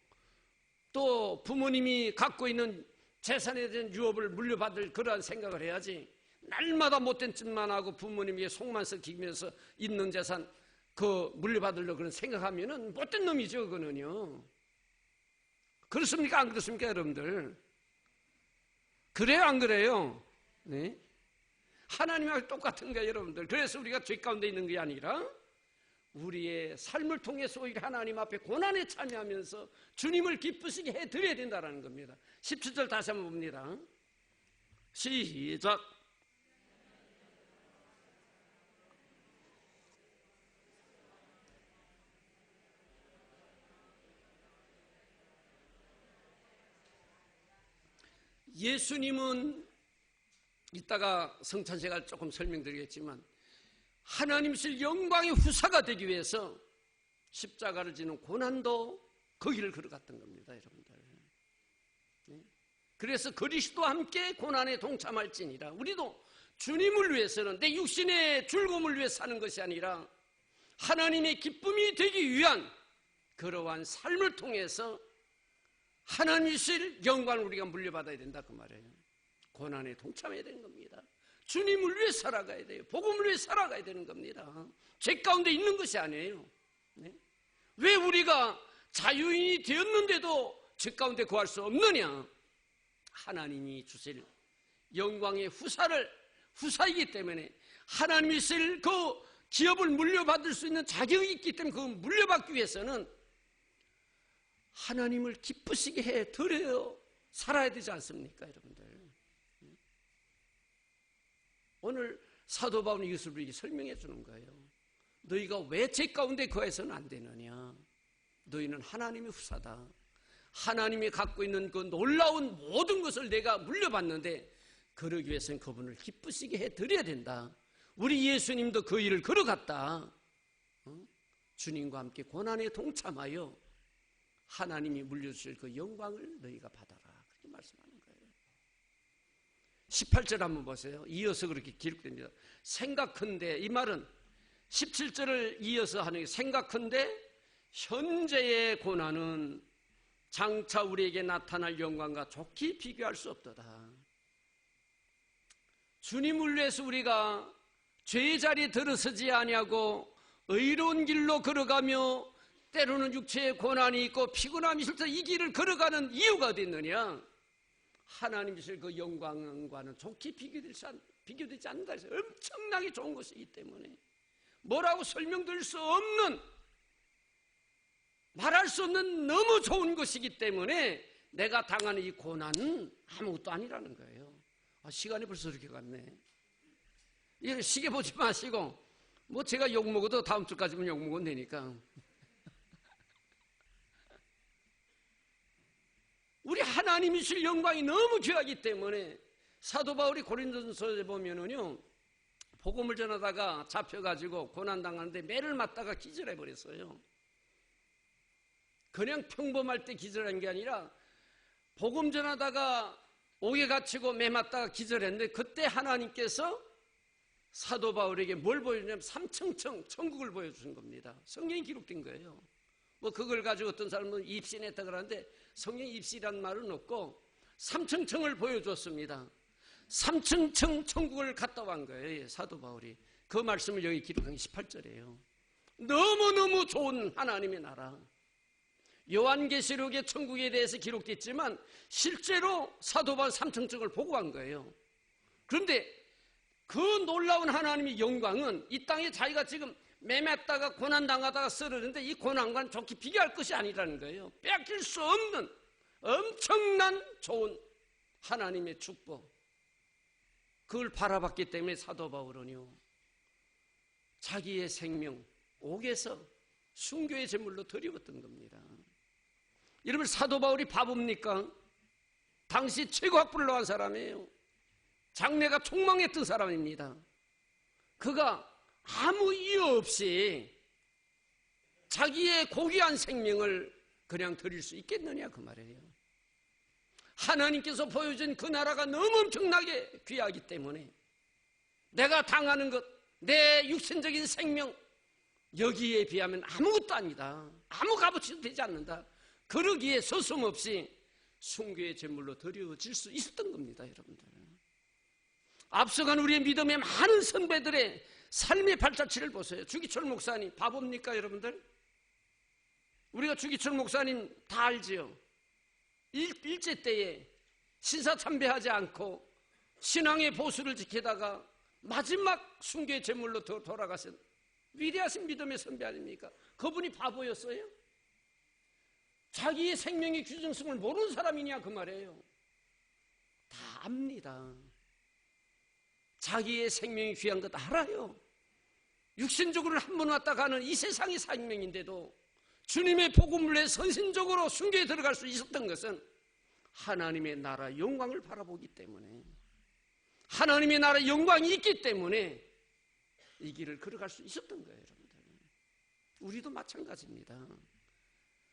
또 부모님이 갖고 있는 재산에 대한 유업을 물려받을 그러한 생각을 해야지, 날마다 못된 짓만 하고 부모님에게 속만 썩히면서 있는 재산 그 물려받으려고 그런 생각하면은 못된 놈이죠. 그거는요. 그렇습니까? 안 그렇습니까? 여러분들, 그래요 안 그래요? 네? 하나님하고 똑같은 거예요. 여러분들, 그래서 우리가 죄 가운데 있는 게 아니라 우리의 삶을 통해서 오히려 하나님 앞에 고난에 참여하면서 주님을 기쁘시게 해드려야 된다는 겁니다. 17절 다시 한번 봅니다. 시작. 예수님은 이따가 성찬제가 조금 설명드리겠지만 하나님실 영광의 후사가 되기 위해서 십자가를 지는 고난도 그 길을 걸어갔던 겁니다. 여러분들, 네? 그래서 그리스도와 함께 고난에 동참할지니라. 우리도 주님을 위해서는 내 육신의 즐거움을 위해 사는 것이 아니라 하나님의 기쁨이 되기 위한 그러한 삶을 통해서 하나님이실 영광을 우리가 물려받아야 된다 그 말이에요. 고난에 동참해야 되는 겁니다. 주님을 위해 살아가야 돼요. 복음을 위해 살아가야 되는 겁니다. 죄 가운데 있는 것이 아니에요. 네? 왜 우리가 자유인이 되었는데도 죄 가운데 구할 수 없느냐? 하나님이 주실 영광의 후사이기 때문에, 하나님이실 그 기업을 물려받을 수 있는 자격이 있기 때문에 그 물려받기 위해서는 하나님을 기쁘시게 해드려요 살아야 되지 않습니까? 여러분들, 오늘 사도 바울은 이것을 우리에게 설명해 주는 거예요. 너희가 왜 죄 가운데 거해서는 안 되느냐? 너희는 하나님의 후사다. 하나님이 갖고 있는 그 놀라운 모든 것을 내가 물려받는데, 그러기 위해서는 그분을 기쁘시게 해드려야 된다. 우리 예수님도 그 일을 걸어갔다. 주님과 함께 고난에 동참하여 하나님이 물려주실 그 영광을 너희가 받아라. 그렇게 말씀하는 거예요. 18절 한번 보세요. 이어서 그렇게 기록됩니다. 생각컨대, 이 말은 17절을 이어서 하는 게, 생각컨대 현재의 고난은 장차 우리에게 나타날 영광과 좋게 비교할 수 없도다. 주님을 위해서 우리가 죄의 자리에 들어서지 아니하고 의로운 길로 걸어가며 때로는 육체의 고난이 있고 피곤함이 있을 때 이 길을 걸어가는 이유가 어디 있느냐? 하나님이 주실 그 영광과는 좋게 비교되지 않는다 해서 엄청나게 좋은 것이기 때문에 뭐라고 설명드릴 수 없는, 말할 수 없는 너무 좋은 것이기 때문에 내가 당하는 이 고난은 아무것도 아니라는 거예요. 시간이 벌써 이렇게 갔네. 이걸 시계 보지 마시고, 뭐 제가 욕먹어도 다음 주까지면 욕먹으면 되니까. 우리 하나님이 주실 영광이 너무 귀하기 때문에 사도 바울이 고린도전서에 보면은요, 복음을 전하다가 잡혀가지고 고난당하는데 매를 맞다가 기절해버렸어요. 그냥 평범할 때 기절한 게 아니라 복음 전하다가 옥에 갇히고 매 맞다가 기절했는데, 그때 하나님께서 사도 바울에게 뭘 보여주냐면 3층 천국을 보여주신 겁니다. 성경이 기록된 거예요. 뭐 그걸 가지고 어떤 사람은 입신했다 그러는데 성경에 입신이라는 말은 없고 3층을 보여줬습니다. 3층 천국을 갔다 온 거예요, 사도 바울이. 그 말씀을 여기 기록한 게 18절이에요. 너무너무 좋은 하나님의 나라. 요한계시록의 천국에 대해서 기록됐지만 실제로 사도 바울 3층을 보고 간 거예요. 그런데 그 놀라운 하나님의 영광은 이 땅에 자기가 지금 매맞다가 고난당하다가 쓰러졌는데 이 고난과는 좋게 비교할 것이 아니라는 거예요. 빼앗길 수 없는 엄청난 좋은 하나님의 축복, 그걸 바라봤기 때문에 사도 바울은요, 자기의 생명 옥에서 순교의 제물로 드리웠던 겁니다. 여러분, 사도 바울이 바보입니까? 당시 최고 학부를 나온 사람이에요. 장래가 촉망했던 사람입니다. 그가 아무 이유 없이 자기의 고귀한 생명을 그냥 드릴 수 있겠느냐 그 말이에요. 하나님께서 보여준 그 나라가 너무 엄청나게 귀하기 때문에 내가 당하는 것, 내 육신적인 생명, 여기에 비하면 아무것도 아니다. 아무 값어치도 되지 않는다. 그러기에 서슴없이 순교의 제물로 드려질 수 있었던 겁니다, 여러분들. 앞서간 우리의 믿음의 많은 선배들의 삶의 발자취를 보세요. 주기철 목사님 바보입니까, 여러분들? 우리가 주기철 목사님 다 알지요. 일제 때에 신사참배하지 않고 신앙의 보수를 지키다가 마지막 순교의 제물로 돌아가신 위대하신 믿음의 선배 아닙니까? 그분이 바보였어요? 자기의 생명의 귀중성을 모르는 사람이냐 그 말이에요. 다 압니다. 자기의 생명이 귀한 것 알아요. 육신적으로 한 번 왔다 가는 이 세상의 생명인데도 주님의 복음을 위해 선신적으로 순교에 들어갈 수 있었던 것은 하나님의 나라 영광을 바라보기 때문에, 하나님의 나라 영광이 있기 때문에 이 길을 걸어갈 수 있었던 거예요, 여러분들. 우리도 마찬가지입니다.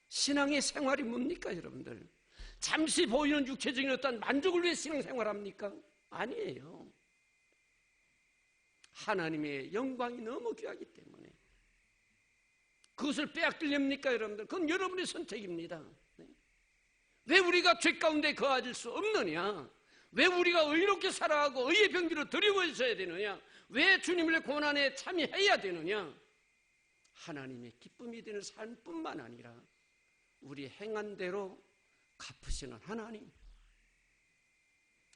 신앙의 생활이 뭡니까, 여러분들? 잠시 보이는 육체적인 어떤 만족을 위해 신앙생활합니까? 아니에요. 하나님의 영광이 너무 귀하기 때문에 그것을 빼앗기렵니까, 여러분들? 그건 여러분의 선택입니다. 왜 우리가 죄 가운데 거하질 수 없느냐? 왜 우리가 의롭게 살아가고 의의 병기로 드리워져야 되느냐? 왜 주님의 고난에 참여해야 되느냐? 하나님의 기쁨이 되는 삶뿐만 아니라 우리 행한 대로 갚으시는 하나님,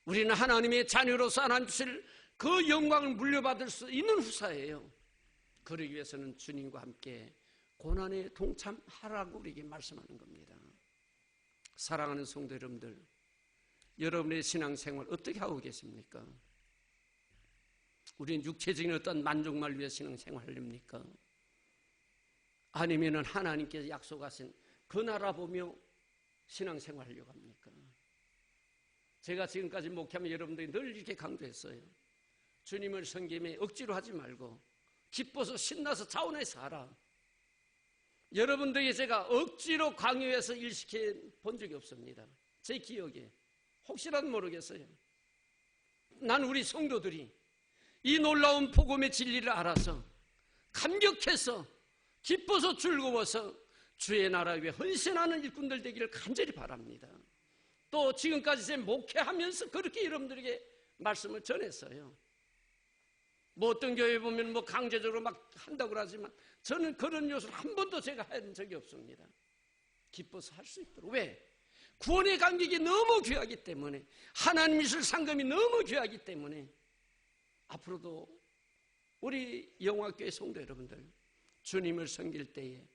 우리는 하나님의 자녀로서 하나님 주실 그 영광을 물려받을 수 있는 후사예요. 그러기 위해서는 주님과 함께 고난에 동참하라고 우리에게 말씀하는 겁니다. 사랑하는 성도 여러분들, 여러분의 신앙생활 어떻게 하고 계십니까? 우리는 육체적인 어떤 만족만을 위해 신앙생활 하렵니까? 아니면은 하나님께서 약속하신 그 나라 보며 신앙생활 하려고 합니까? 제가 지금까지 목회하면 여러분들이 늘 이렇게 강조했어요. 주님을 섬김에 억지로 하지 말고 기뻐서 신나서 자원해서 하라. 여러분들에게 제가 억지로 강요해서 일시켜 본 적이 없습니다. 제 기억에. 혹시라도 모르겠어요. 난 우리 성도들이 이 놀라운 복음의 진리를 알아서 감격해서 기뻐서 즐거워서 주의 나라 위에 헌신하는 일꾼들 되기를 간절히 바랍니다. 또 지금까지 제 목회하면서 그렇게 여러분들에게 말씀을 전했어요. 뭐 어떤 교회 보면 뭐 강제적으로 막 한다고 하지만 저는 그런 요소를 한 번도 제가 한 적이 없습니다. 기뻐서 할 수 있도록. 왜? 구원의 감격이 너무 귀하기 때문에, 하나님 이술 상금이 너무 귀하기 때문에 앞으로도 우리 영화교회 성도 여러분들 주님을 섬길 때에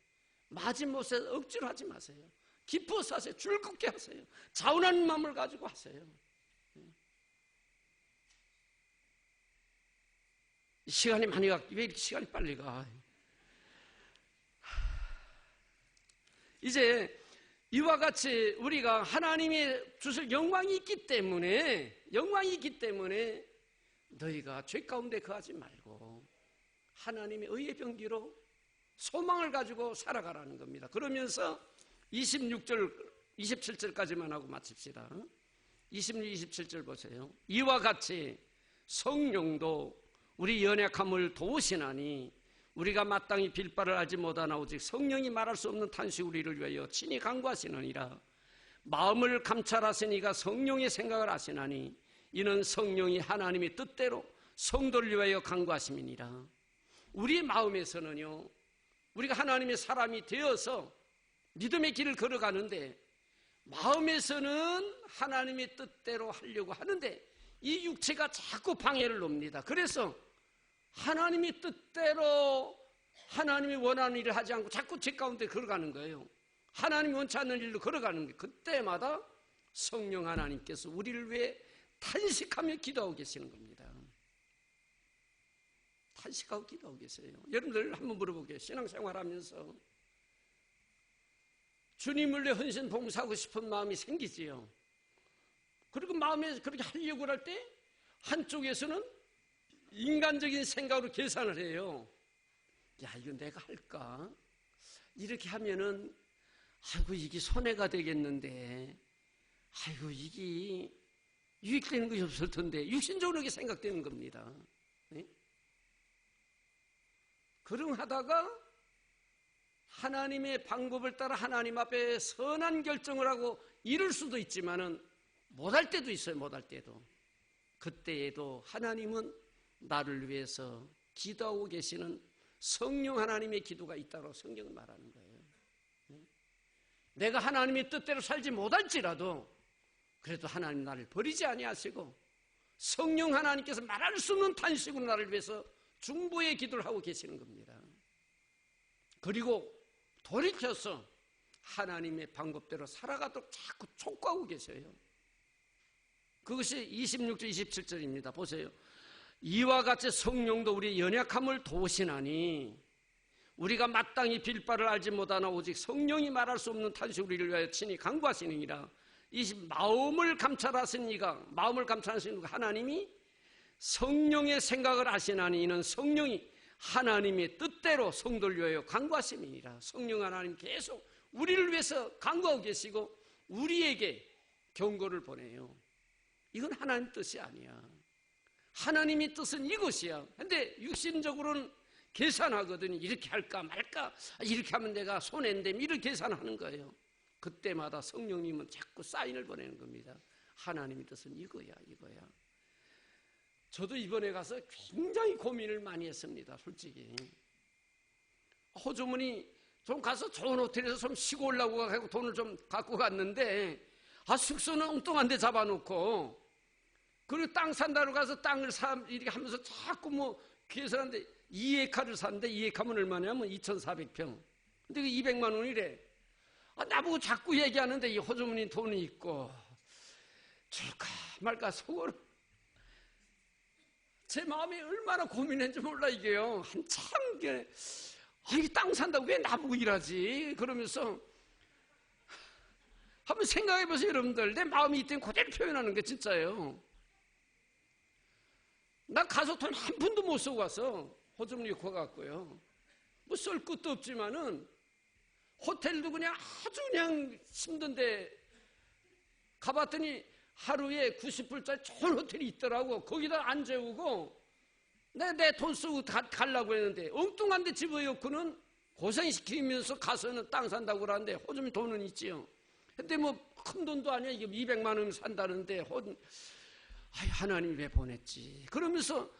마지못에 억지로 하지 마세요. 기뻐서 하세요. 즐겁게 하세요. 자원하는 마음을 가지고 하세요. 시간이 많이 가. 왜 이렇게 시간이 빨리 가? 이제 이와 같이 우리가 하나님의 주실 영광이 있기 때문에 너희가 죄 가운데 거하지 말고 하나님의 의의 병기로 소망을 가지고 살아가라는 겁니다. 그러면서 26절, 27절까지만 하고 마칩시다. 26, 27절 보세요. 이와 같이 성령도 우리 연약함을 도우시나니 우리가 마땅히 빌 바를 알지 못하나 오직 성령이 말할 수 없는 탄식 우리를 위하여 친히 간구하시느니라. 마음을 감찰하시니가 성령의 생각을 아시나니 이는 성령이 하나님의 뜻대로 성도를 위하여 간구하심이니라. 우리의 마음에서는요, 우리가 하나님의 사람이 되어서 믿음의 길을 걸어가는데 마음에서는 하나님의 뜻대로 하려고 하는데 이 육체가 자꾸 방해를 놓습니다. 그래서 하나님의 뜻대로 하나님이 원하는 일을 하지 않고 자꾸 죄 가운데 걸어가는 거예요. 하나님이 원치 않는 일로 걸어가는 게, 그때마다 성령 하나님께서 우리를 위해 탄식하며 기도하고 계시는 겁니다. 탄식하고 기도하고 계세요. 여러분들 한번 물어볼게요. 신앙생활하면서 주님을 위해 헌신 봉사하고 싶은 마음이 생기지요. 그리고 마음에 그렇게 하려고 할 때 한쪽에서는 인간적인 생각으로 계산을 해요. 야, 이거 내가 할까? 이렇게 하면은 아이고 이게 손해가 되겠는데, 아이고 이게 유익되는 것이 없을 텐데, 육신적으로 이렇게 생각되는 겁니다. 네? 그러하다가 하나님의 방법을 따라 하나님 앞에 선한 결정을 하고 이룰 수도 있지만은 못할 때도 있어요. 못할 때도. 그때에도 하나님은 나를 위해서 기도하고 계시는 성령 하나님의 기도가 있다고 성경은 말하는 거예요. 내가 하나님의 뜻대로 살지 못할지라도 그래도 하나님 나를 버리지 아니하시고 성령 하나님께서 말할 수 없는 탄식으로 나를 위해서 중보의 기도를 하고 계시는 겁니다. 그리고 돌이켜서 하나님의 방법대로 살아가도록 자꾸 촉구하고 계셔요. 그것이 26절 27절입니다. 보세요. 이와 같이 성령도 우리의 연약함을 도우시나니 우리가 마땅히 빌 바를 알지 못하나 오직 성령이 말할 수 없는 탄식 우리를 위하여 친히 간구하시느니라. 이 마음을 감찰하신 이가, 마음을 감찰하신 이가 하나님이 성령의 생각을 아시나니 이는 성령이 하나님의 뜻대로 성도를 위하여 간구하심이니라. 성령 하나님 계속 우리를 위해서 간구하고 계시고 우리에게 경고를 보내요. 이건 하나님 뜻이 아니야. 하나님의 뜻은 이것이야. 근데 육신적으로는 계산하거든요. 이렇게 할까 말까, 이렇게 하면 내가 손해인데 이렇게 계산하는 거예요. 그때마다 성령님은 자꾸 사인을 보내는 겁니다. 하나님의 뜻은 이거야. 저도 이번에 가서 굉장히 고민을 많이 했습니다. 솔직히 호주머니 좀 가서 좋은 호텔에서 좀 쉬고 오려고 하고 돈을 좀 갖고 갔는데 숙소는 엉뚱한 데 잡아놓고, 그리고 땅 산다고 가서 땅을 이렇게 하면서 자꾸 뭐 계산하는데 2에카를 샀는데 2에카면 얼마냐면 2,400평. 근데 그 200만 원이래. 나보고 자꾸 얘기하는데 이 호주머니 돈이 있고 줄까 말까 속으로 제 마음이 얼마나 고민했는지 몰라. 이게요 한참 이 땅 산다고 왜 나보고 일하지 그러면서 한번 생각해보세요. 여러분들, 내 마음이 이때는 그대로 표현하는 게 진짜예요. 나 가서 돈 한 푼도 못 쓰고 가서 호주머니 갖고 갔고요. 뭐 쏠 것도 없지만은 호텔도 그냥 아주 그냥 힘든데 가봤더니 하루에 90불짜리 좋은 호텔이 있더라고. 거기다 안 재우고 내 돈 쓰고 가려고 했는데 엉뚱한 데 집어넣고는 고생시키면서 가서는 땅 산다고 그러는데 호주면 돈은 있지요. 근데 뭐 큰 돈도 아니야. 이게 200만 원 산다는데 하나님이 왜 보냈지? 그러면서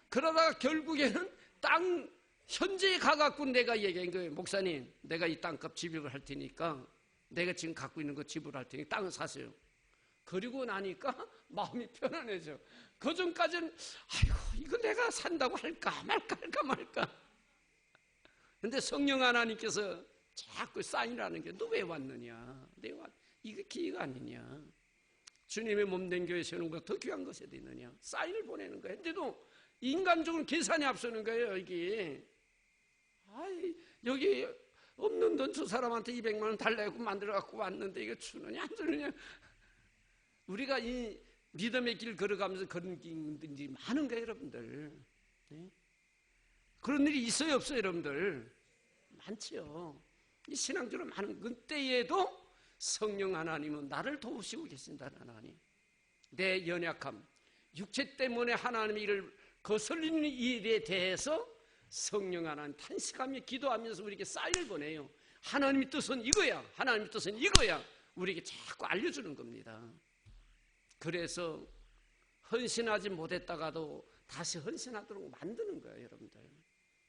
그러다가 결국에는 땅 현지에 가갖고 내가 얘기한 거예요. 목사님, 내가 이 땅값 지불을 할 테니까 내가 지금 갖고 있는 거 지불할 테니까 땅을 사세요. 그리고 나니까 마음이 편안해져. 그 전까지는 아이고 이거 내가 산다고 할까 말까. 근데 성령 하나님께서 자꾸 사인하는 게 너 왜 왔느냐? 이거 기회가 아니냐? 주님의 몸된 교회 세우는 것보다 더 귀한 것이 어디 있느냐? 사인을 보내는 거예요. 근데도 인간적으로 계산이 앞서는 거예요. 이게 여기 없는 돈 저 사람한테 200만 원 달라고 만들어 갖고 왔는데 이거 주느냐 안 주느냐? 우리가 이 믿음의 길 걸어가면서 그런 일들이 많은 거예요, 여러분들. 네? 그런 일이 있어요, 없어요, 여러분들? 많지요. 이 신앙적으로 많은 그때에도 성령 하나님은 나를 도우시고 계신다는 하나님. 내 연약함, 육체 때문에 하나님의 일을 거슬리는 일에 대해서 성령 하나님 탄식하며 기도하면서 우리에게 사인을 보내요. 하나님의 뜻은 이거야. 하나님의 뜻은 이거야. 우리에게 자꾸 알려주는 겁니다. 그래서 헌신하지 못했다가도 다시 헌신하도록 만드는 거예요, 여러분들.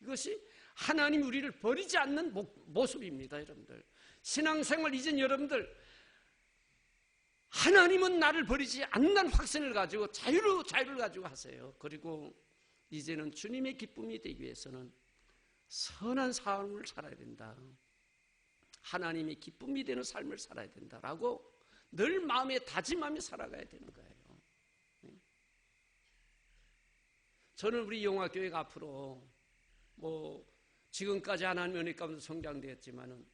이것이 하나님이 우리를 버리지 않는 모습입니다, 여러분들. 신앙생활 이전 여러분들 하나님은 나를 버리지 않는다는 확신을 가지고 자유를 가지고 하세요. 그리고 이제는 주님의 기쁨이 되기 위해서는 선한 삶을 살아야 된다. 하나님의 기쁨이 되는 삶을 살아야 된다라고 늘 마음에 다짐하며 살아가야 되는 거예요. 저는 우리 영화교회가 앞으로 지금까지 하나님의 은혜 가운데 성장되었지만은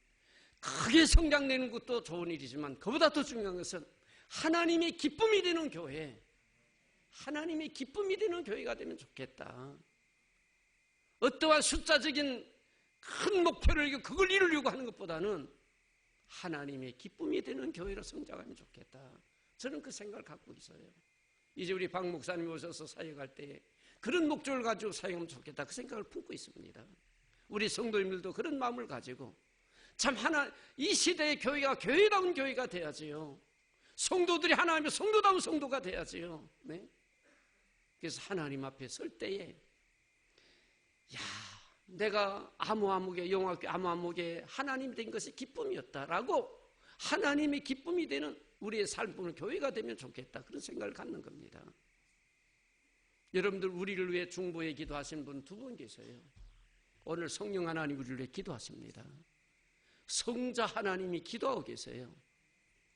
크게 성장되는 것도 좋은 일이지만 그보다 더 중요한 것은 하나님의 기쁨이 되는 교회, 하나님의 기쁨이 되는 교회가 되면 좋겠다. 어떠한 숫자적인 큰 목표를 그걸 이루려고 하는 것보다는 하나님의 기쁨이 되는 교회로 성장하면 좋겠다. 저는 그 생각을 갖고 있어요. 이제 우리 박 목사님 오셔서 사역할 때 그런 목적을 가지고 사역하면 좋겠다. 그 생각을 품고 있습니다. 우리 성도님들도 그런 마음을 가지고 참 이 시대의 교회가 교회다운 교회가 돼야지요. 성도들이 하나님의 성도다운 성도가 돼야지요. 네? 그래서 하나님 앞에 설 때에 내가 아무아무개 영화교회 아무아무개 하나님이 된 것이 기쁨이었다라고 하나님의 기쁨이 되는 우리의 삶을 교회가 되면 좋겠다. 그런 생각을 갖는 겁니다. 여러분들 우리를 위해 중보에 기도하신 분 2분 계세요. 오늘 성령 하나님 우리를 위해 기도하십니다. 성자 하나님이 기도하고 계세요.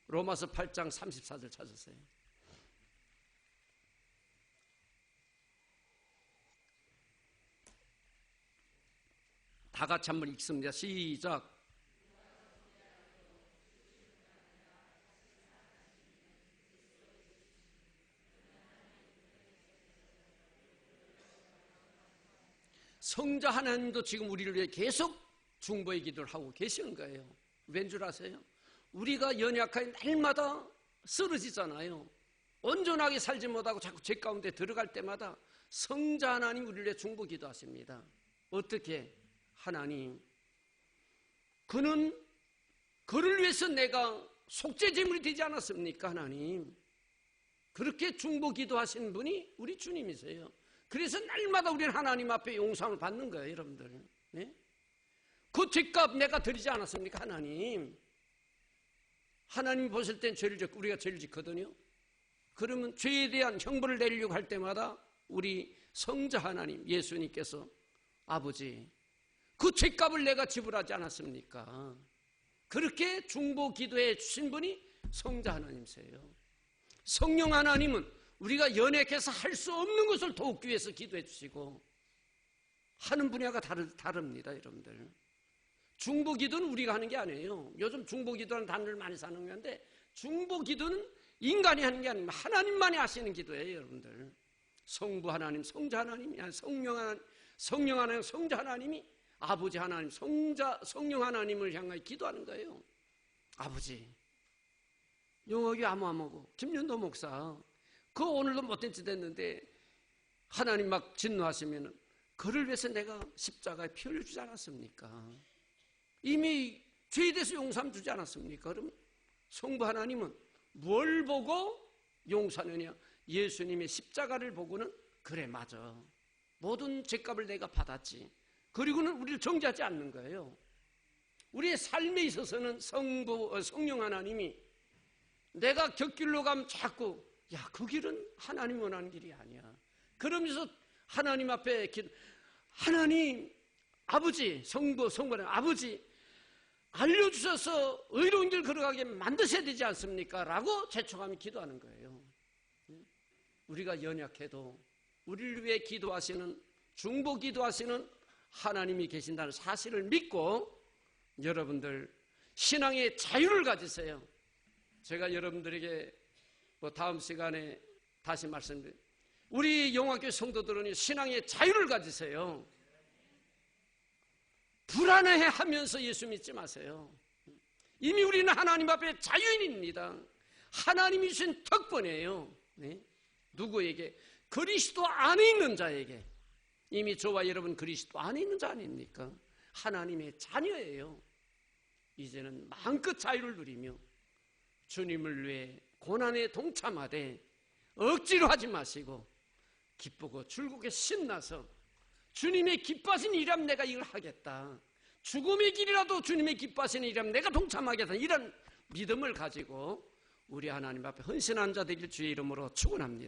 로마서 8장 34절 찾으세요. 다 같이 한번 읽습니다. 시작. 성자 하나님도 지금 우리를 위해 계속 중보의 기도를 하고 계시는 거예요. 왠 줄 아세요? 우리가 연약하게 날마다 쓰러지잖아요. 온전하게 살지 못하고 자꾸 죄 가운데 들어갈 때마다 성자 하나님 우리를 위해 중보 기도하십니다. 어떻게? 하나님, 그를 위해서 내가 속죄 제물이 되지 않았습니까? 하나님, 그렇게 중보 기도하신 분이 우리 주님이세요. 그래서 날마다 우리는 하나님 앞에 용서함을 받는 거예요, 여러분들. 네? 그 죄값 내가 드리지 않았습니까? 하나님이 보실 땐 죄를 짓고 우리가 죄를 짓거든요. 그러면 죄에 대한 형벌을 내리려고 할 때마다 우리 성자 하나님 예수님께서 아버지, 그 죄값을 내가 지불하지 않았습니까? 그렇게 중보 기도해 주신 분이 성자 하나님이세요. 성령 하나님은 우리가 연약해서 할 수 없는 것을 돕기 위해서 기도해 주시고 하는 분야가 다릅니다, 여러분들. 중보 기도는 우리가 하는 게 아니에요. 요즘 중보 기도라는 단어를 많이 사용하는데 중보 기도는 인간이 하는 게 아닙니다. 하나님만이 하시는 기도예요, 여러분들. 성부 하나님, 성자 하나님, 성령 하나님, 성자 하나님이 아버지 하나님, 성령 하나님을 향하여 기도하는 거예요. 아버지, 용학이 아무아무고 김윤도 목사 그 오늘도 못된 짓 했는데 하나님 막 진노하시면 그를 위해서 내가 십자가에 피 흘려주지 않았습니까? 이미 죄에 대해서 용서함 주지 않았습니까? 그럼 성부 하나님은 뭘 보고 용서하느냐? 예수님의 십자가를 보고는 그래 맞아, 모든 죄값을 내가 받았지. 그리고는 우리를 정죄하지 않는 거예요. 우리의 삶에 있어서는 성령 하나님이 내가 곁길로 가면 자꾸 그 길은 하나님 원하는 길이 아니야. 그러면서 하나님 앞에 하나님 아버지, 성부 하나님 아버지 알려주셔서 의로운 길 걸어가게 만드셔야 되지 않습니까? 라고 재촉하며 기도하는 거예요. 우리가 연약해도 우리를 위해 기도하시는, 중보 기도하시는 하나님이 계신다는 사실을 믿고 여러분들 신앙의 자유를 가지세요. 제가 여러분들에게 다음 시간에 다시 말씀드립니다. 우리 영화교회 성도들은 신앙의 자유를 가지세요. 불안해하면서 예수 믿지 마세요. 이미 우리는 하나님 앞에 자유인입니다. 하나님이 주신 특권이에요. 네? 누구에게? 그리스도 안에 있는 자에게. 이미 저와 여러분 그리스도 안에 있는 자 아닙니까? 하나님의 자녀예요. 이제는 마음껏 자유를 누리며 주님을 위해 고난에 동참하되 억지로 하지 마시고 기쁘고 즐겁게 신나서 주님의 기뻐하시는 일이라면 내가 이걸 하겠다, 죽음의 길이라도 주님의 기뻐하시는 일이라면 내가 동참하겠다, 이런 믿음을 가지고 우리 하나님 앞에 헌신한 자 되길 주의 이름으로 축원합니다.